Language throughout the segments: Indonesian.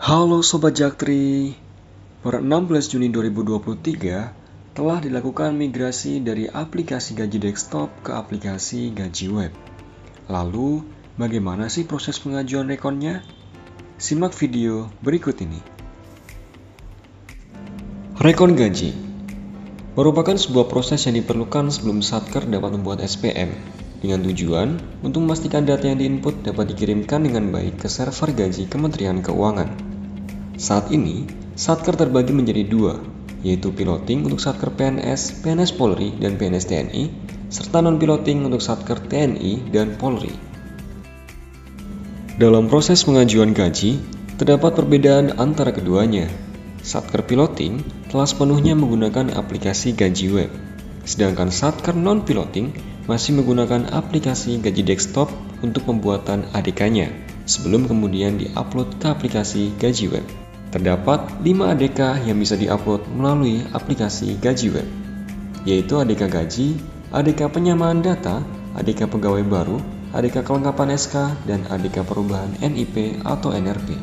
Halo Sobat Jaktri, per 16 Juni 2023 telah dilakukan migrasi dari aplikasi gaji desktop ke aplikasi gaji web. Lalu, bagaimana sih proses pengajuan rekonnya? Simak video berikut ini. Rekon gaji merupakan sebuah proses yang diperlukan sebelum Satker dapat membuat SPM, dengan tujuan untuk memastikan data yang diinput dapat dikirimkan dengan baik ke server gaji Kementerian Keuangan. Saat ini, Satker terbagi menjadi dua, yaitu piloting untuk Satker PNS, PNS Polri, dan PNS TNI, serta non-piloting untuk Satker TNI dan Polri. Dalam proses pengajuan gaji, terdapat perbedaan antara keduanya. Satker piloting telah sepenuhnya menggunakan aplikasi gaji web, sedangkan Satker non-piloting masih menggunakan aplikasi gaji desktop untuk pembuatan ADK-nya, sebelum kemudian diupload ke aplikasi gaji web. Terdapat 5 ADK yang bisa diupload melalui aplikasi gaji web, yaitu ADK gaji, ADK penyamaan data, ADK pegawai baru, ADK kelengkapan SK, dan ADK perubahan NIP atau NRP.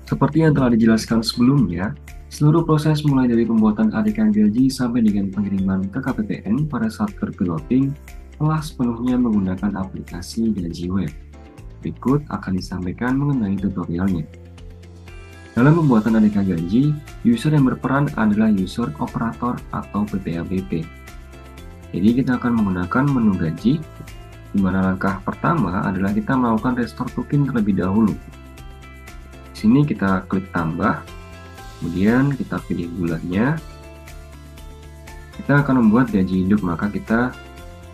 Seperti yang telah dijelaskan sebelumnya, seluruh proses mulai dari pembuatan ADK gaji sampai dengan pengiriman ke KPPN pada Satker piloting telah sepenuhnya menggunakan aplikasi gaji web. Berikut akan disampaikan mengenai tutorialnya. Dalam pembuatan ADK gaji, user yang berperan adalah user operator atau PPABP. Jadi kita akan menggunakan menu gaji, di mana langkah pertama adalah kita melakukan restore token terlebih dahulu. Di sini kita klik tambah, kemudian kita pilih bulannya. Kita akan membuat gaji hidup, maka kita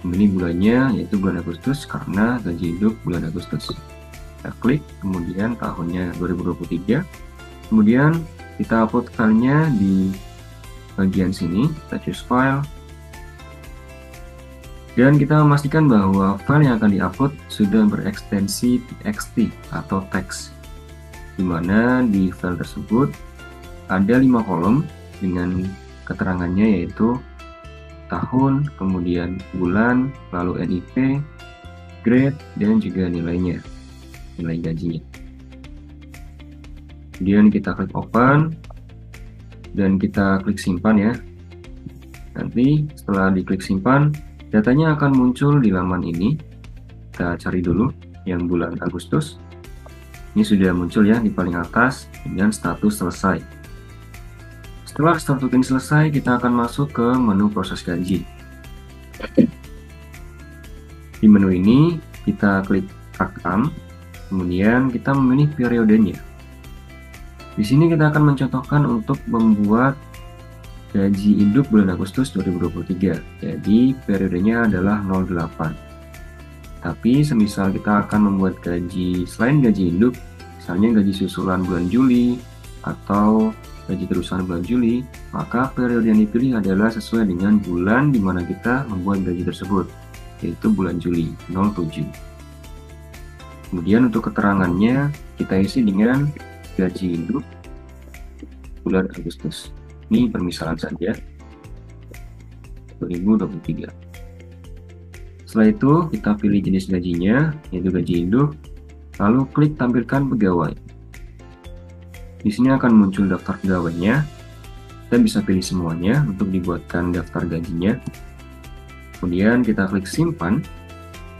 memilih bulannya yaitu bulan Agustus karena gaji hidup bulan Agustus. Kita klik, kemudian tahunnya 2023. Kemudian kita upload filenya di bagian sini, kita choose file. Dan kita memastikan bahwa file yang akan diupload sudah berekstensi txt atau teks, di mana di file tersebut ada 5 kolom dengan keterangannya yaitu tahun, kemudian bulan, lalu NIP, grade, dan juga nilainya, nilai gajinya. Kemudian kita klik open dan kita klik simpan ya. Nanti setelah diklik simpan, datanya akan muncul di laman ini. Kita cari dulu yang bulan Agustus. Ini sudah muncul ya di paling atas dengan status selesai. Setelah restore token selesai, kita akan masuk ke menu proses gaji. Di menu ini kita klik rakam, kemudian kita memilih periodenya. Di sini kita akan mencontohkan untuk membuat gaji hidup bulan Agustus 2023. Jadi periodenya adalah 08. Tapi semisal kita akan membuat gaji selain gaji hidup, misalnya gaji susulan bulan Juli atau gaji terusan bulan Juli, maka periode yang dipilih adalah sesuai dengan bulan di mana kita membuat gaji tersebut, yaitu bulan Juli 07. Kemudian untuk keterangannya kita isi dengan gaji hidup bulan Agustus. Ini permisalan saja 2023. Setelah itu kita pilih jenis gajinya, yaitu gaji hidup, lalu klik tampilkan pegawai. Di sini akan muncul daftar pegawainya. Kita bisa pilih semuanya untuk dibuatkan daftar gajinya. Kemudian kita klik simpan,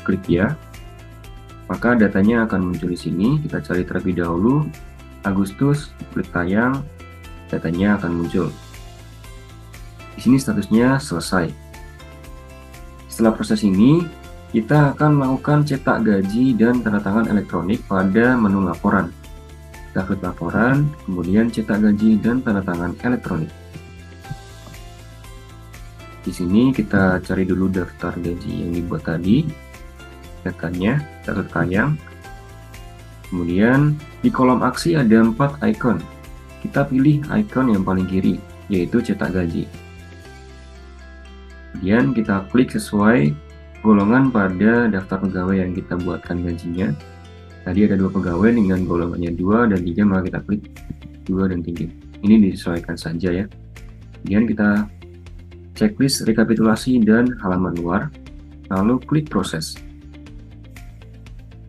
klik ya. Maka datanya akan muncul di sini. Kita cari terlebih dahulu Agustus, klik tayang, datanya akan muncul. Di sini statusnya selesai. Setelah proses ini, kita akan melakukan cetak gaji dan tanda tangan elektronik pada menu laporan. Kita klik laporan, kemudian cetak gaji dan tanda tangan elektronik. Di sini kita cari dulu daftar gaji yang dibuat tadi, datanya, kita klik tayang. Kemudian di kolom aksi ada 4 icon. Kita pilih icon yang paling kiri, yaitu cetak gaji. Kemudian kita klik sesuai golongan pada daftar pegawai yang kita buatkan gajinya. Tadi ada 2 pegawai dengan golongannya 2 dan 3, maka kita klik 2 dan 3. Ini disesuaikan saja ya. Kemudian kita checklist rekapitulasi dan halaman luar, lalu klik proses.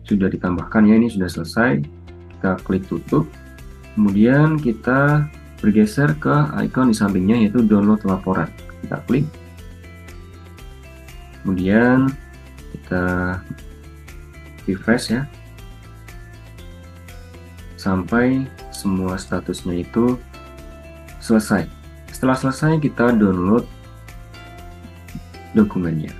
Sudah ditambahkan ya, ini sudah selesai. Kita klik tutup, kemudian kita bergeser ke icon di sampingnya yaitu download laporan. Kita klik, kemudian kita refresh ya, sampai semua statusnya itu selesai. Setelah selesai, kita download dokumennya.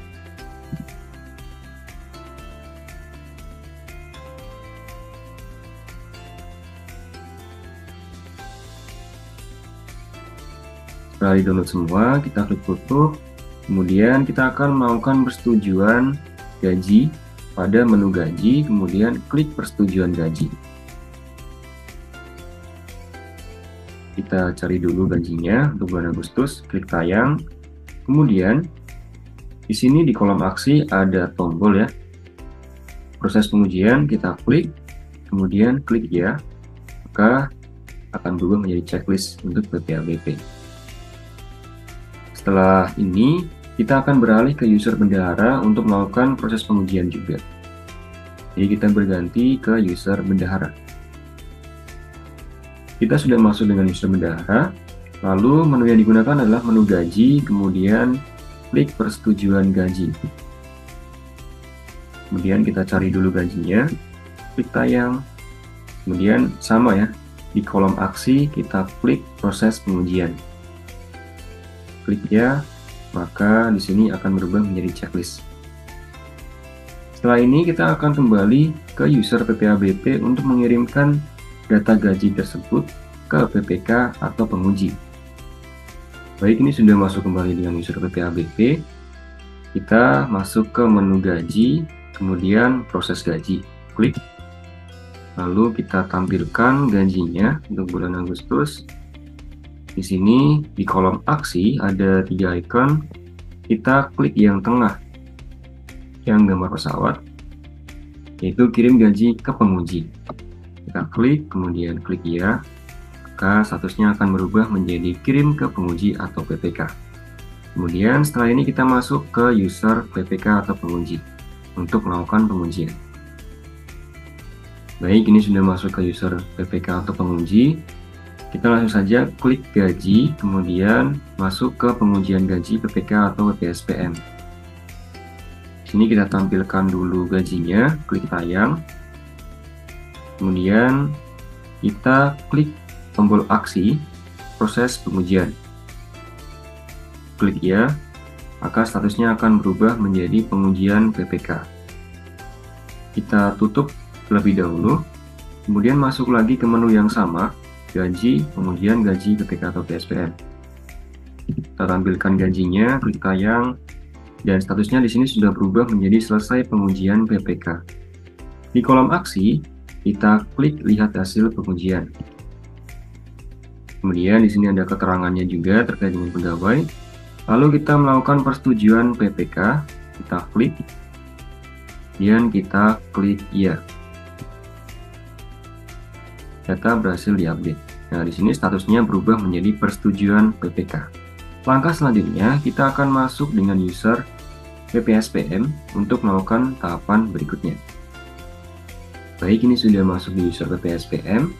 Setelah di-download semua, kita klik tutup. Kemudian kita akan melakukan persetujuan gaji pada menu gaji, kemudian klik persetujuan gaji. Kita cari dulu gajinya untuk bulan Agustus, klik tayang. Kemudian di sini di kolom aksi ada tombol ya. Proses pengujian kita klik, kemudian klik ya, maka akan berubah menjadi checklist untuk PPABP. Setelah ini, kita akan beralih ke user bendahara untuk melakukan proses pengujian juga. Jadi kita berganti ke user bendahara. Kita sudah masuk dengan user bendahara, lalu menu yang digunakan adalah menu gaji, kemudian klik persetujuan gaji. Kemudian kita cari dulu gajinya, klik tayang, kemudian sama ya, di kolom aksi kita klik proses pengujian. Klik ya, maka di sini akan berubah menjadi checklist. Setelah ini kita akan kembali ke user PPABP untuk mengirimkan data gaji tersebut ke PPK atau penguji. Baik, ini sudah masuk kembali dengan user PPABP. Kita masuk ke menu gaji, kemudian proses gaji. Klik. Lalu kita tampilkan gajinya untuk bulan Agustus. Di sini di kolom aksi ada 3 icon. Kita klik yang tengah, yang gambar pesawat, yaitu kirim gaji ke penguji. Kita klik, kemudian klik ya, maka statusnya akan berubah menjadi kirim ke penguji atau PPK. Kemudian setelah ini kita masuk ke user PPK atau penguji untuk melakukan pengujian. Baik, ini sudah masuk ke user PPK atau penguji. Kita langsung saja klik gaji, kemudian masuk ke pengujian gaji PPK atau PPSPM. Sini kita tampilkan dulu gajinya, klik tayang. Kemudian kita klik tombol aksi proses pengujian. Klik ya, maka statusnya akan berubah menjadi pengujian PPK. Kita tutup terlebih dahulu, kemudian masuk lagi ke menu yang sama, gaji, pengujian gaji PPK atau PSPM. Kita tampilkan gajinya, klik tayang, dan statusnya di sini sudah berubah menjadi selesai pengujian PPK. Di kolom aksi, kita klik lihat hasil pengujian. Kemudian di sini ada keterangannya juga terkait dengan pegawai. Lalu kita melakukan persetujuan PPK, kita klik, dan kita klik ya. Data berhasil diupdate. Nah, di sini statusnya berubah menjadi persetujuan PPK. Langkah selanjutnya, kita akan masuk dengan user PPSPM untuk melakukan tahapan berikutnya. Baik, ini sudah masuk di user PPSPM.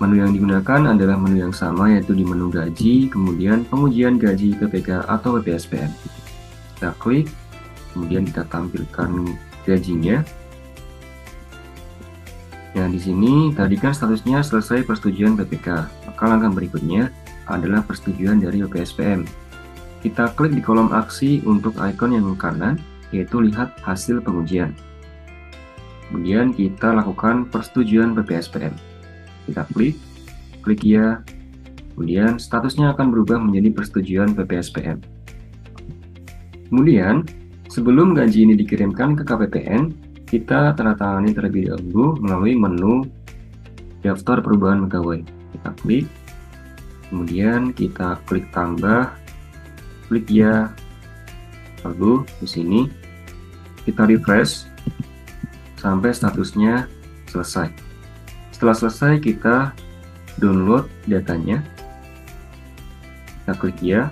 Menu yang digunakan adalah menu yang sama, yaitu di menu gaji, kemudian pengujian gaji PPK atau PPSPM. Kita klik, kemudian kita tampilkan gajinya. Nah, di sini tadi kan statusnya selesai persetujuan PPK, maka langkah berikutnya adalah persetujuan dari PPSPM. Kita klik di kolom aksi untuk icon yang kanan, yaitu lihat hasil pengujian. Kemudian kita lakukan persetujuan PPSPM. Kita klik ya, kemudian statusnya akan berubah menjadi persetujuan PPSPM. Kemudian, sebelum gaji ini dikirimkan ke KPPN, kita tandatangani terlebih dahulu melalui menu daftar perubahan pegawai. Kita klik, kemudian kita klik tambah, klik ya, lalu di sini kita refresh sampai statusnya selesai. Setelah selesai, kita download datanya. Kita klik ya,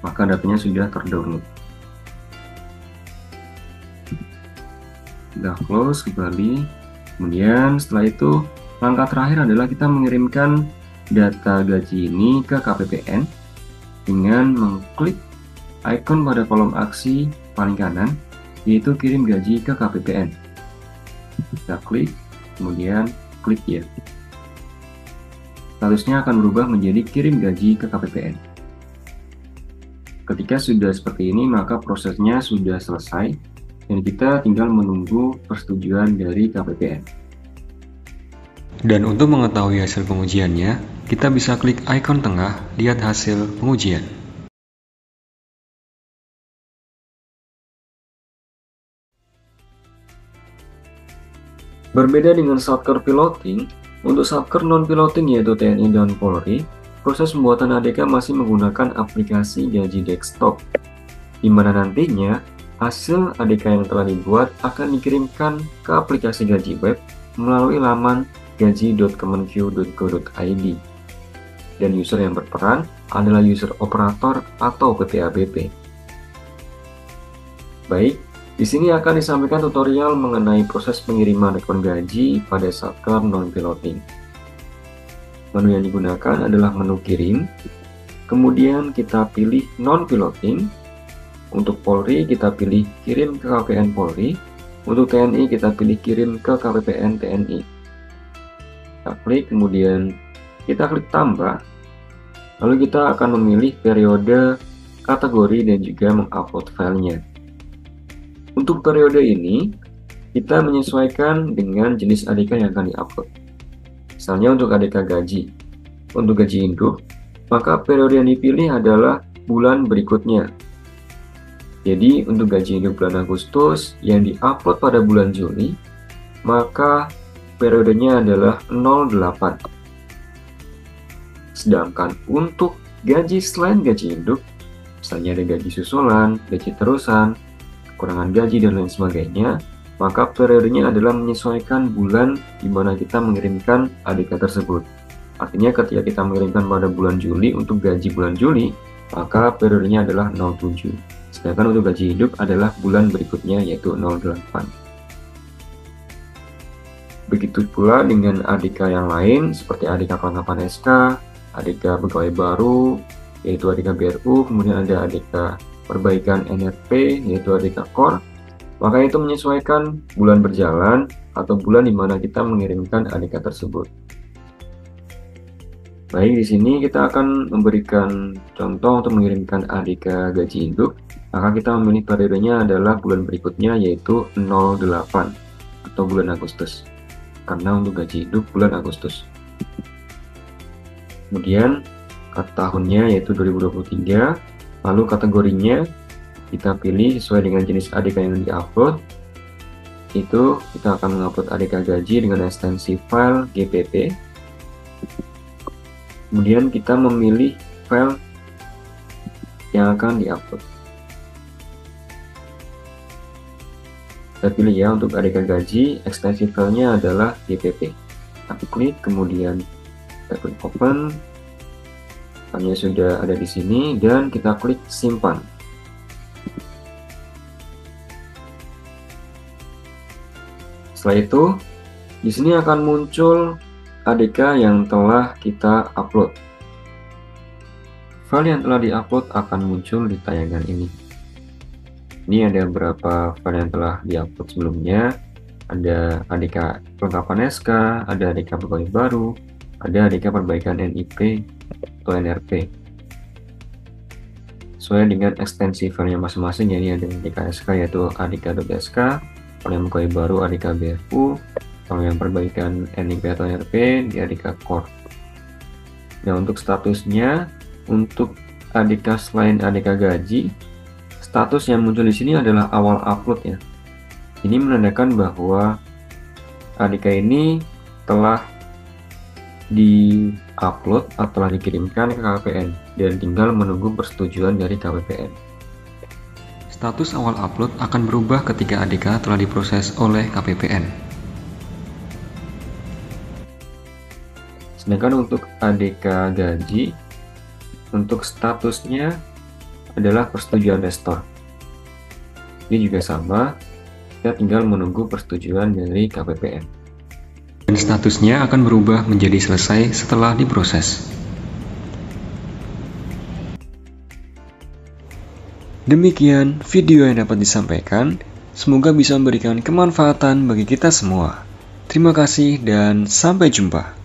maka datanya sudah terdownload. Kita close kembali. Kemudian setelah itu langkah terakhir adalah kita mengirimkan data gaji ini ke KPPN dengan mengklik icon pada kolom aksi paling kanan, yaitu kirim gaji ke KPPN. Kita klik, kemudian klik ya. Statusnya akan berubah menjadi kirim gaji ke KPPN. Ketika sudah seperti ini, maka prosesnya sudah selesai dan kita tinggal menunggu persetujuan dari KPPN. Dan untuk mengetahui hasil pengujiannya, kita bisa klik ikon tengah, lihat hasil pengujian. Berbeda dengan Satker piloting, untuk Satker non-piloting yaitu TNI dan Polri, proses pembuatan ADK masih menggunakan aplikasi gaji desktop, di mana nantinya hasil ADK yang telah dibuat akan dikirimkan ke aplikasi gaji web melalui laman gaji.kemenq.go.id, dan user yang berperan adalah user operator atau PPABP. Baik, di sini akan disampaikan tutorial mengenai proses pengiriman rekon gaji pada Satker non-piloting. Menu yang digunakan adalah menu kirim, kemudian kita pilih non-piloting. Untuk Polri kita pilih kirim ke KPPN Polri, untuk TNI kita pilih kirim ke KPPN TNI. Kita klik, kemudian kita klik tambah, lalu kita akan memilih periode, kategori, dan juga mengupload filenya. Untuk periode ini, kita menyesuaikan dengan jenis ADK yang akan diupload. Misalnya untuk ADK gaji, untuk gaji induk, maka periode yang dipilih adalah bulan berikutnya. Jadi untuk gaji induk bulan Agustus yang diupload pada bulan Juli, maka periodenya adalah 08. Sedangkan untuk gaji selain gaji induk, misalnya ada gaji susulan, gaji terusan, kekurangan gaji, dan lain sebagainya, maka periodenya adalah menyesuaikan bulan di mana kita mengirimkan ADK tersebut. Artinya ketika kita mengirimkan pada bulan Juli untuk gaji bulan Juli, maka periodenya adalah 07. Sedangkan untuk gaji hidup adalah bulan berikutnya yaitu 08. Begitu pula dengan ADK yang lain seperti ADK kelengkapan SK, ADK pegawai baru, yaitu ADK BRU, kemudian ada ADK perbaikan NRP yaitu ADK Core, maka itu menyesuaikan bulan berjalan atau bulan di mana kita mengirimkan ADK tersebut. Baik, di sini kita akan memberikan contoh untuk mengirimkan ADK gaji induk, maka kita memilih periodenya adalah bulan berikutnya yaitu 08 atau bulan Agustus, karena untuk gaji induk bulan Agustus. Kemudian tahunnya yaitu 2023. Lalu kategorinya kita pilih sesuai dengan jenis ADK yang diupload. Itu kita akan mengupload ADK gaji dengan ekstensi file GPP. Kemudian kita memilih file yang akan diupload. Kita pilih ya untuk ADK gaji, ekstensi filenya adalah GPP. Kita klik, kemudian kita klik open. Filenya sudah ada di sini dan kita klik simpan. Setelah itu, di sini akan muncul ADK yang telah kita upload. File yang telah diupload akan muncul di tayangan ini. Ini ada beberapa file yang telah diupload sebelumnya. Ada ADK kelengkapan SK, ada ADK pegawai baru, ada ADK perbaikan NIP atau NRP. Sesuai dengan ekstensi filenya masing-masing, ini ada ADK SK yaitu ADK.SK, kalau yang pegawai baru ADK BRU, kalau yang perbaikan NIP atau NRP di ADK Core. Nah, untuk statusnya, untuk ADK selain ADK gaji, status yang muncul di sini adalah awal upload ya. Ini menandakan bahwa ADK ini telah di-upload atau telah dikirimkan ke KPPN dan tinggal menunggu persetujuan dari KPPN. Status awal upload akan berubah ketika ADK telah diproses oleh KPPN. Sedangkan untuk ADK gaji, untuk statusnya adalah persetujuan restor. Ini juga sama, kita tinggal menunggu persetujuan dari KPPN. Dan statusnya akan berubah menjadi selesai setelah diproses. Demikian video yang dapat disampaikan, semoga bisa memberikan kemanfaatan bagi kita semua. Terima kasih dan sampai jumpa.